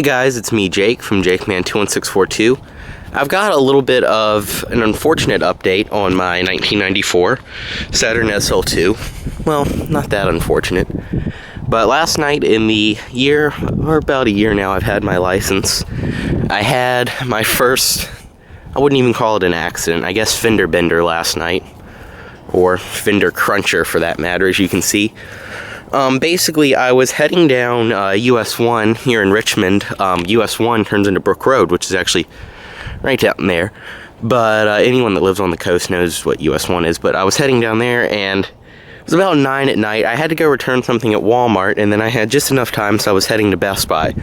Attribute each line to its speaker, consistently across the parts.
Speaker 1: Hey guys, it's me, Jake, from JakeMan21642. I've got a little bit of an unfortunate update on my 1994 Saturn SL2. Well, not that unfortunate. But last night in the year, or about a year now I've had my license, I had my first, I wouldn't even call it an accident, I guess fender bender last night. Or fender cruncher for that matter, as you can see. Basically, I was heading down US 1 here in Richmond. US 1 turns into Brook Road, which is actually right down there. But anyone that lives on the coast knows what US 1 is. But I was heading down there, and it was about 9 at night. I had to go return something at Walmart, and then I had just enough time, so I was heading to Best Buy.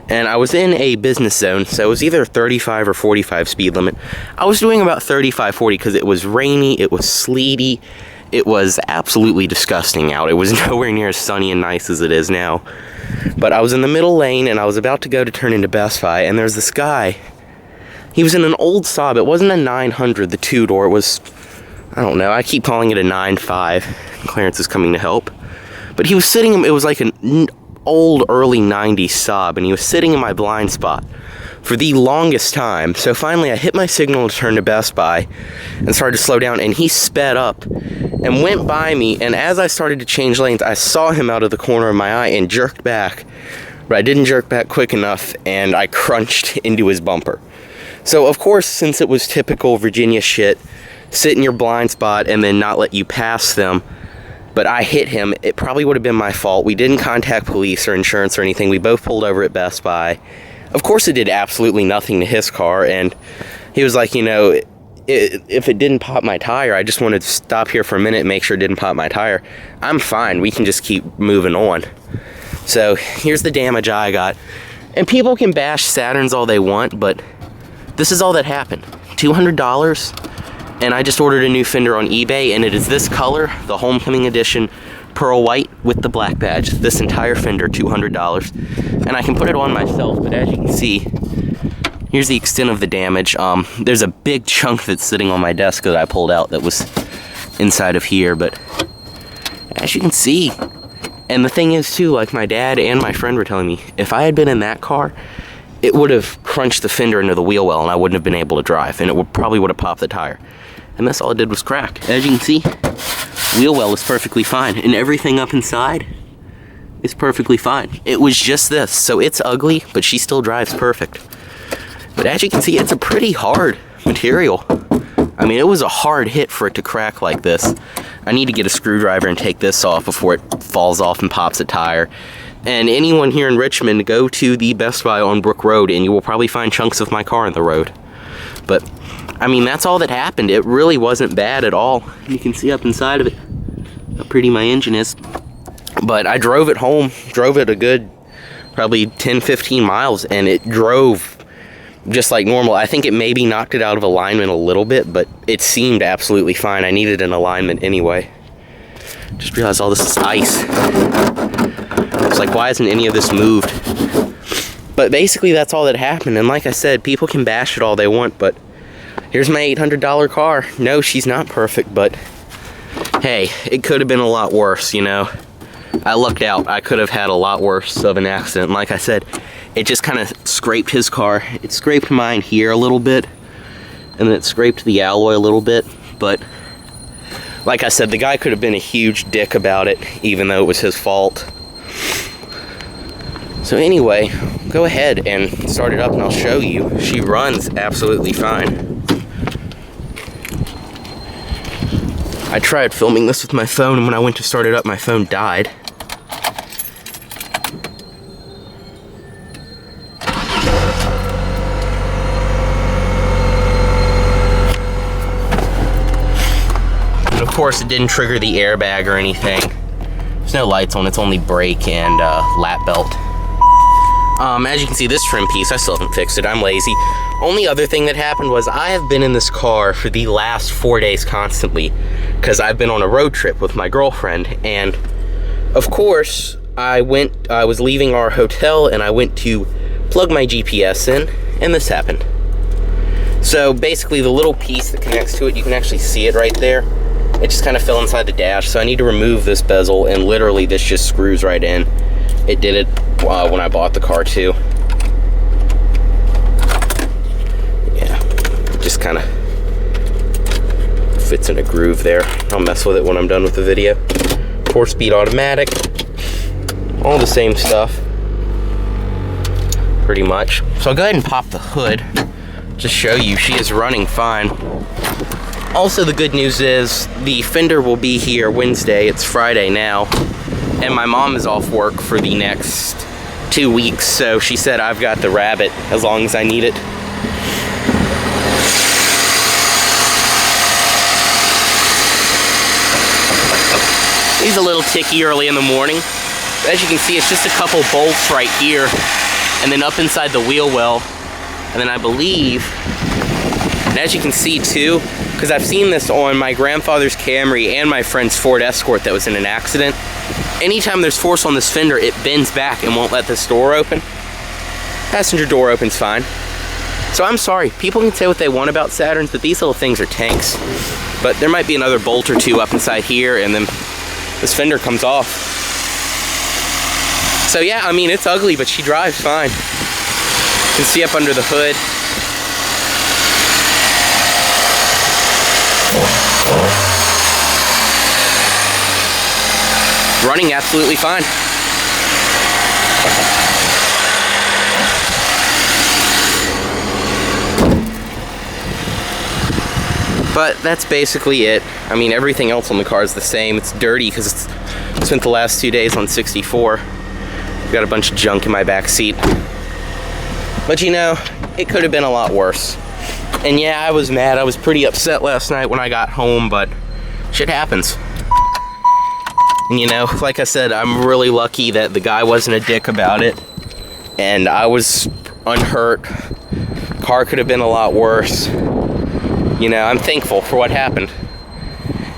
Speaker 1: And I was in a business zone, so it was either 35 or 45 speed limit. I was doing about 35, 40 because it was rainy, it was sleety. It was absolutely disgusting out. It was nowhere near as sunny and nice as it is now. But I was in the middle lane, and I was about to go to turn into Best Buy, and there's this guy. He was in an old Saab. It wasn't a 900, the two-door. It was, I don't know, I keep calling it a 9.5. Clarence is coming to help. But he was sitting, it was like an old, early 90s Saab, and he was sitting in my blind spot for the longest time. So finally I hit my signal to turn to Best Buy and started to slow down, and he sped up and went by me, and as I started to change lanes, I saw him out of the corner of my eye and jerked back, but I didn't jerk back quick enough, and I crunched into his bumper. So of course, since it was typical Virginia shit, sit in your blind spot and then not let you pass them, but I hit him, it probably would have been my fault. We didn't contact police or insurance or anything. We both pulled over at Best Buy. Of course it did absolutely nothing to his car, and he was like, you know, if it didn't pop my tire, I just wanted to stop here for a minute and make sure it didn't pop my tire. I'm fine, we can just keep moving on. So here's the damage I got. And people can bash Saturns all they want, but this is all that happened. $200, and I just ordered a new fender on eBay, and it is this color, the Homecoming Edition, pearl white with the black badge. This entire fender, $200. And I can put it on myself, but as you can see, here's the extent of the damage. There's a big chunk that's sitting on my desk that I pulled out that was inside of here, but as you can see, and the thing is too, like my dad and my friend were telling me, if I had been in that car, it would have crunched the fender into the wheel well and I wouldn't have been able to drive, and it probably would have popped the tire. And that's all it did was crack. As you can see, wheel well is perfectly fine, and everything up inside is perfectly fine. It was just this, so it's ugly, but she still drives perfect. But as you can see, it's a pretty hard material. I mean, it was a hard hit for it to crack like this. I need to get a screwdriver and take this off before it falls off and pops a tire. And anyone here in Richmond, go to the Best Buy on Brook Road, and you will probably find chunks of my car in the road. But I mean, that's all that happened. It really wasn't bad at all. You can see up inside of it how pretty my engine is. But I drove it home, drove it a good probably 10-15 miles, and it drove just like normal. I think it maybe knocked it out of alignment a little bit, but it seemed absolutely fine. I needed an alignment anyway. Just realized all this is ice. It's like, why isn't any of this moved? But basically that's all that happened, and like I said, people can bash it all they want, but here's my $800 car. No, she's not perfect, but hey, it could have been a lot worse, you know. I lucked out. I could have had a lot worse of an accident. Like I said, it just kind of scraped his car. It scraped mine here a little bit, and then it scraped the alloy a little bit, but like I said, the guy could have been a huge dick about it, even though it was his fault. So anyway, go ahead and start it up and I'll show you. She runs absolutely fine. I tried filming this with my phone, and when I went to start it up, my phone died. And of course, it didn't trigger the airbag or anything. There's no lights on, it's only brake and lap belt. As you can see, this trim piece, I still haven't fixed it. I'm lazy. Only other thing that happened was I have been in this car for the last 4 days constantly, because I've been on a road trip with my girlfriend, and of course I was leaving our hotel and I went to plug my GPS in, and this happened. So basically the little piece that connects to it, you can actually see it right there. It just kind of fell inside the dash, so I need to remove this bezel, and literally this just screws right in. It did it when I bought the car too. just kind of fits in a groove there. I'll mess with it when I'm done with the video. 4-speed automatic, all the same stuff, pretty much. So I'll go ahead and pop the hood, just show you she is running fine. Also, the good news is the Fender will be here Wednesday. It's Friday now, and my mom is off work for the next 2 weeks, so she said I've got the Rabbit as long as I need it. He's a little ticky early in the morning. As you can see, it's just a couple bolts right here, and then up inside the wheel well, and then I believe, and as you can see too, because I've seen this on my grandfather's Camry and my friend's Ford Escort that was in an accident. Anytime there's force on this fender, it bends back and won't let this door open. Passenger door opens fine. So I'm sorry, people can say what they want about Saturns, but these little things are tanks. But there might be another bolt or two up inside here, and then this fender comes off. So yeah, I mean, it's ugly, but she drives fine. You can see up under the hood. Running absolutely fine. But that's basically it. I mean, everything else on the car is the same. It's dirty because it's spent the last 2 days on 64. Got a bunch of junk in my back seat. But you know, it could have been a lot worse. And yeah, I was mad. I was pretty upset last night when I got home, but shit happens. And you know, like I said, I'm really lucky that the guy wasn't a dick about it. And I was unhurt. Car could have been a lot worse. You know, I'm thankful for what happened.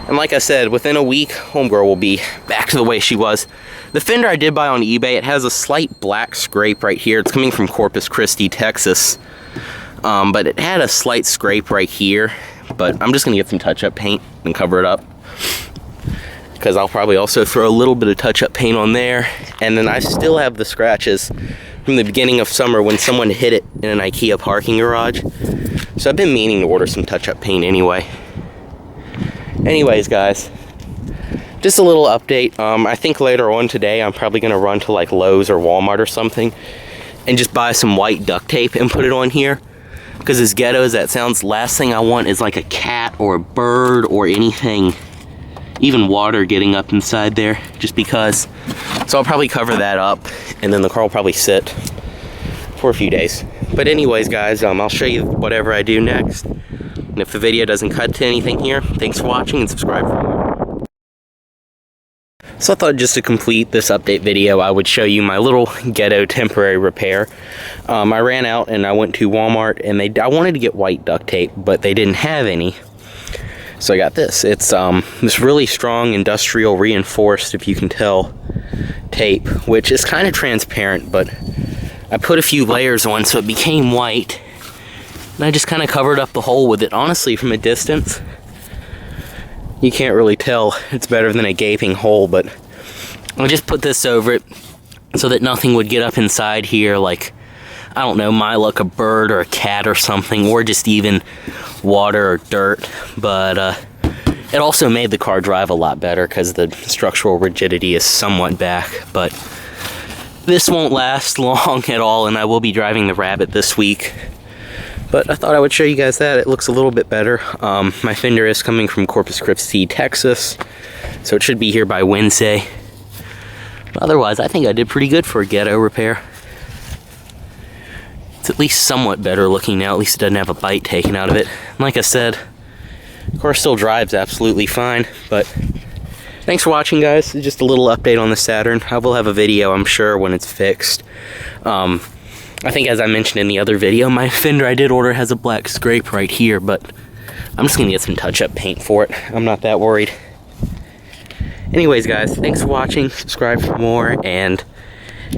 Speaker 1: And like I said, within a week, homegirl will be back to the way she was. The Fender I did buy on eBay, it has a slight black scrape right here. It's coming from Corpus Christi, Texas. But it had a slight scrape right here. But I'm just gonna get some touch-up paint and cover it up, because I'll probably also throw a little bit of touch-up paint on there. And then I still have the scratches from the beginning of summer when someone hit it in an IKEA parking garage. So I've been meaning to order some touch-up paint anyway. Anyways, guys, just a little update. I think later on today I'm probably gonna run to like Lowe's or Walmart or something and just buy some white duct tape and put it on here. Because as ghetto as that sounds, last thing I want is like a cat or a bird or anything, even water getting up inside there, just because. So I'll probably cover that up, and then the car will probably sit for a few days. But anyways, guys, I'll show you whatever I do next. And if the video doesn't cut to anything here, thanks for watching and subscribe for more. So I thought just to complete this update video, I would show you my little Ghetto temporary repair. I ran out and I went to Walmart, and I wanted to get white duct tape, but they didn't have any. So I got this. It's this really strong industrial reinforced, if you can tell, tape, which is kind of transparent, but I put a few layers on so it became white, and I just kind of covered up the hole with it. Honestly, from a distance, you can't really tell. It's better than a gaping hole, but I just put this over it so that nothing would get up inside here, like, I don't know, my luck, a bird or a cat or something, or just even water or dirt. But it also made the car drive a lot better because the structural rigidity is somewhat back. But this won't last long at all, and I will be driving the Rabbit this week. But I thought I would show you guys that. It looks a little bit better. My Fender is coming from Corpus Christi, Texas, so it should be here by Wednesday. But otherwise, I think I did pretty good for a Ghetto repair. It's at least somewhat better looking now. At least it doesn't have a bite taken out of it. And like I said, the car still drives absolutely fine. But thanks for watching, guys. Just a little update on the Saturn. I will have a video, I'm sure, when it's fixed. I think, as I mentioned in the other video, my Fender I did order has a black scrape right here, but I'm just gonna get some touch-up paint for it. I'm not that worried. Anyways, guys, thanks for watching. Subscribe for more, and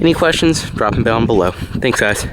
Speaker 1: any questions, drop them down below. Thanks, guys.